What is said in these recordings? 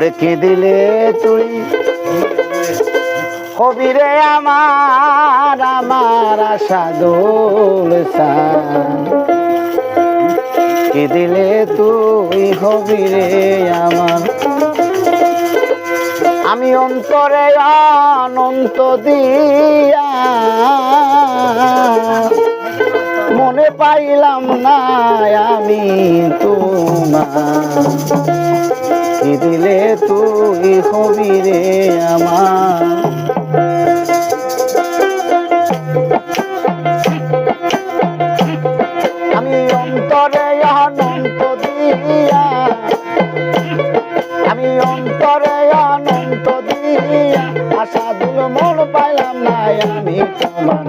ওরে কে দিলে তুই হবি রে আমার আমার আশা দোলসান কে দিলে তুই হবি রে আমার আমি অন্তরে অনন্ত দিয়া মনে পাইলাম না আমি তোমার কি দিলে তুই হবি রে আমার আমি অন্তরে অনন্ত দিয়া আমি অন্তরে অনন্ত দিয়া আশা দিল মন পাইলাম না আমি তোমার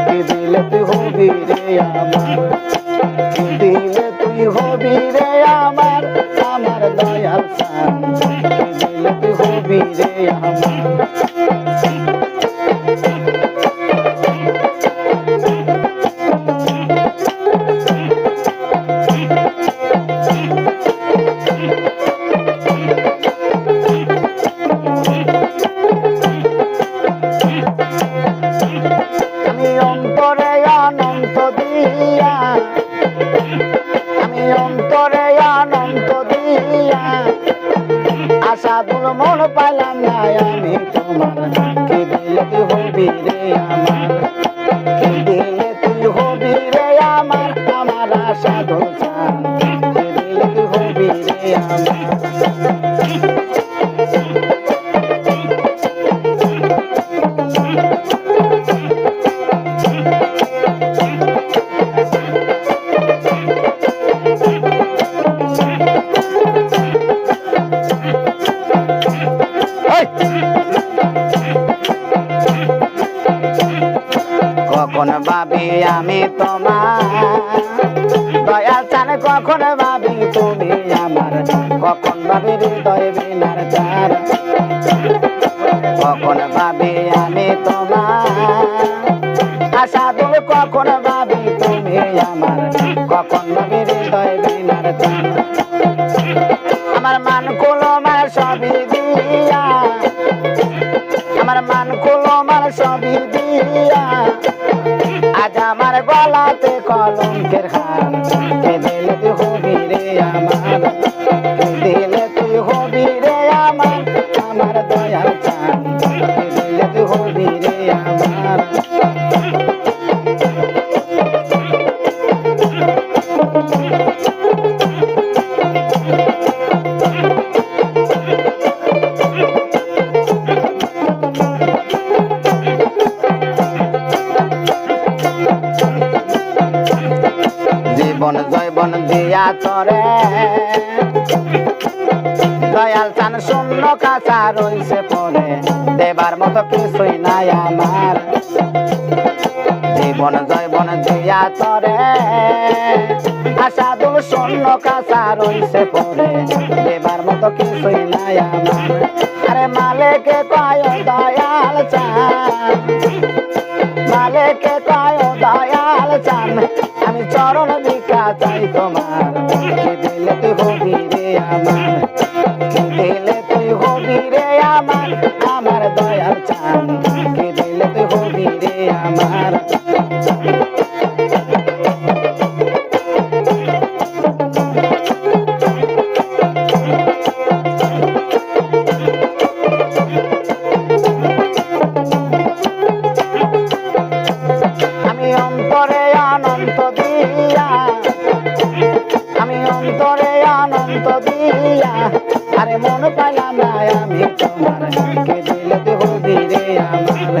কি দিলে তুই হবি রে আমার কি দিলে তুই হবি রে আমার আমার দয়াল চাঁদ কি দিলে তুই হবি রে আমার আশাদুল মন পাইলাম না আমি তোমার কি দিলে তুই হবি রে আমার কি দিলে তুই হবি রে আমার আমার আশাদুল চাঁদ কি দিলে তুই হবি রে আমার কখন ভাবি আমি তোমার দয়াল চান কখন ভাবি তুমি আমার কখন ভাবি হৃদয় বিনার চার কখন ভাবি আমি তোমার আশাদুল কখন ভাবি তুমি আমার কখন ভাবি হৃদয় বিনার চার আমার মান কুলমার সবই দিয়া আমার মান কুলমার সবই দিয়া আজ আমার গলাতে কলঙ্কের হার কে দিলে তুই হবি রে আমার কে দিলে তুই হবি রে আমার আমার দয়াল চাঁদ কে দিলে তুই হবি রে আমার জীবন জৈবন দিয়া তরে দয়াল চান শূন্য কাঁচা রইছে পরে দেবার মতো কিছুই নাই আমার জীবন জৈবন দিয়া তরে আশাদুল শূন্য কাঁচা রইছে পরে দেবার মতো কিছুই নাই আমার আরে মালেকে কয় দয়াল চান মালেকে কয় দয়াল চান আমি চরণ ভিক্ষা চাই তোমার কি দিলে তুই হবি রে আমার কি দিলে তুই হবি রে আমার আমার দয়াল চাঁদ কি দিলে তুই হবি রে আমার আমি অন্তরে অনন্ত দিয়া আমি অন্তরে অনন্ত দিয়া আরে মন পাইলাম না আমি তোমার কে দিলে তুই হবি রে আমার